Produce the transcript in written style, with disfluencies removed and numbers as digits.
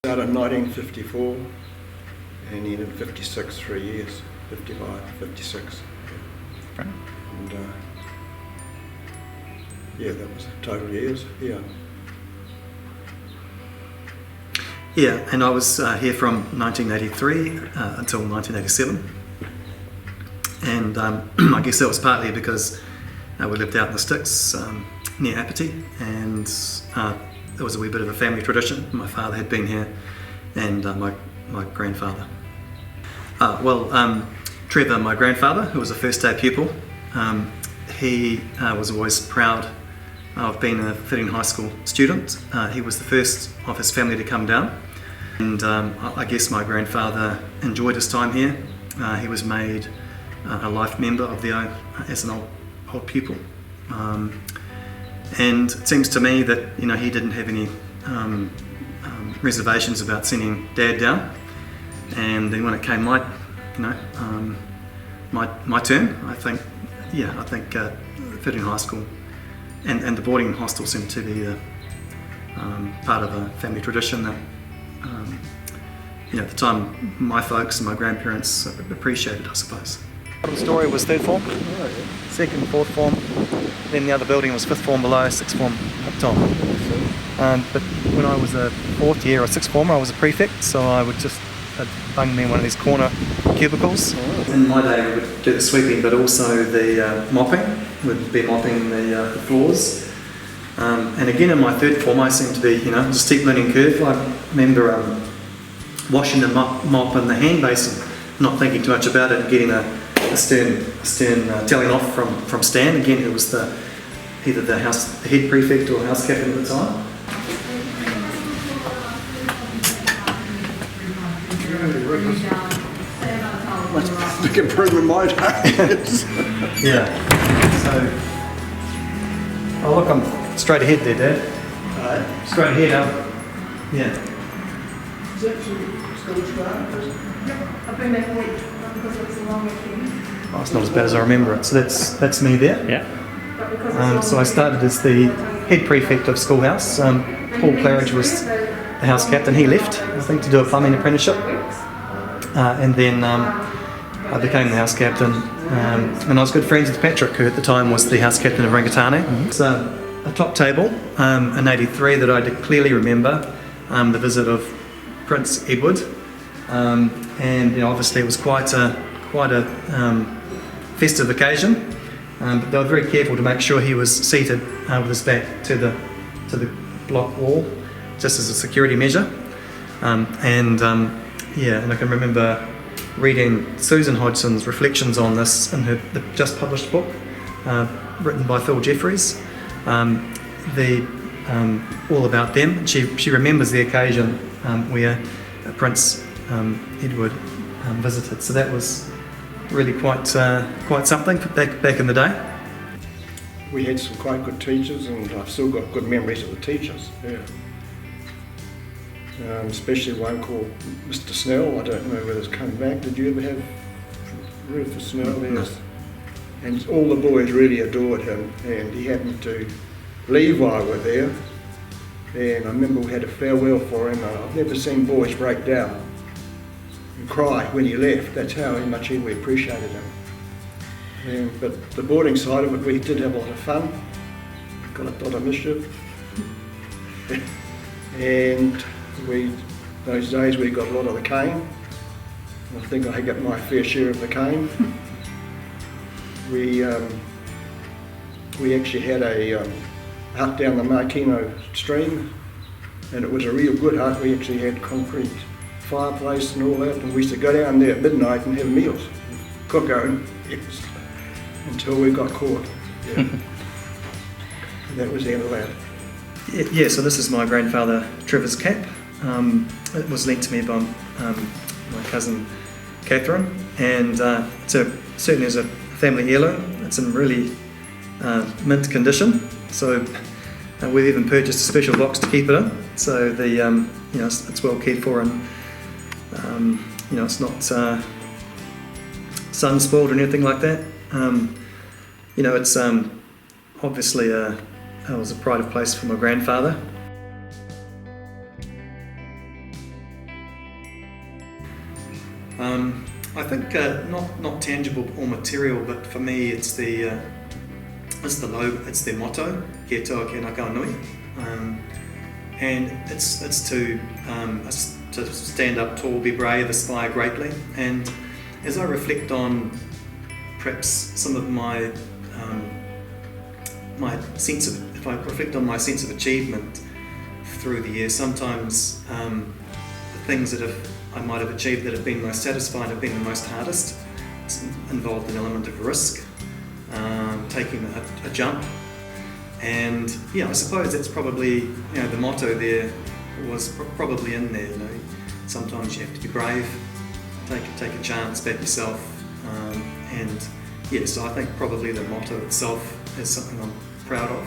Started in 1954 and ended in 56, 3 years, 55, 56. Right. And yeah, that was total years, yeah. Yeah, and I was here from 1983 until 1987. And I guess that was partly because we lived out in the sticks near Apathy, and there was a wee bit of a family tradition. My father had been here, and my grandfather. Trevor, my grandfather, who was a first day pupil, he was always proud of being a Feilding High School student. He was the first of his family to come down, and I guess my grandfather enjoyed his time here. He was made a life member of the as an old pupil, and it seems to me that he didn't have any reservations about sending Dad down. And then when it came my turn, I think Feilding High School and the boarding hostel seemed to be part of a family tradition that at the time my folks and my grandparents appreciated, I suppose. The story was third form, second, fourth form, then the other building was fifth form below, sixth form up top. But when I was a fourth year or sixth former, I was a prefect, so I would just bung me in one of these corner cubicles. In my day we would do the sweeping, but also the mopping. We'd be mopping the floors. And again in my third form I seemed to be, it was a steep learning curve. I remember washing the mop in the hand basin, not thinking too much about it, and getting a stern telling off from Stan, again who was either the head prefect or house captain at the time. That's a big improvement in my days. Yeah. So, look, I'm straight ahead there, Dad. Straight ahead, yeah. Is that still starting? I've been back a week because it was a long weekend. Oh, it's not as bad as I remember it. So that's me there. Yeah. So I started as the head prefect of schoolhouse. Paul Claridge was the house captain. He left, I think, to do a plumbing apprenticeship. And then I became the house captain. And I was good friends with Patrick, who at the time was the house captain of Rangatane. Mm-hmm. It's a top table in '83 that I clearly remember, the visit of Prince Edward. And obviously it was quite a festive occasion, but they were very careful to make sure he was seated with his back to the block wall, just as a security measure. And I can remember reading Susan Hodgson's reflections on this in her just published book, written by Phil Jeffries, all about them. She remembers the occasion where Prince Edward visited. So that was really quite something back in the day. We had some quite good teachers, and I've still got good memories of the teachers. Yeah. Especially one called Mr. Snell. I don't know whether it's come back. Did you ever have Rufus Snell? No. And all the boys really adored him, and he happened to leave while we were there. And I remember we had a farewell for him. I've never seen boys break down and cry when he left. That's how much we appreciated him. But the boarding side of it, we did have a lot of fun. Got a lot of mischief. And those days we got a lot of the cane. I think I got my fair share of the cane. We actually had a hut down the Marquino stream, and it was a real good hut. We actually had concrete fireplace and all that, and we used to go down there at midnight and have meals, cook our own meals, until we got caught. Yeah. And that was the end of that. Yeah, so this is my grandfather Trevor's cap. It was lent to me by my cousin Catherine, and certainly as a family heirloom. It's in really mint condition, so we've even purchased a special box to keep it in. So it's well cared for, and it's not sun spoiled or anything like that. It's obviously it was a pride of place for my grandfather. I think not tangible or material, but for me it's the motto, Ke toa ke naka nui, and it's to stand up tall, be brave, aspire greatly. And as I reflect on perhaps some of my if I reflect on my sense of achievement through the years, sometimes the things that I might have achieved that have been most satisfying have been the most hardest. It's involved an element of risk, taking a jump, and I suppose that's probably the motto there was probably in there. Sometimes you have to be brave, take a chance, back yourself, and so I think probably the motto itself is something I'm proud of.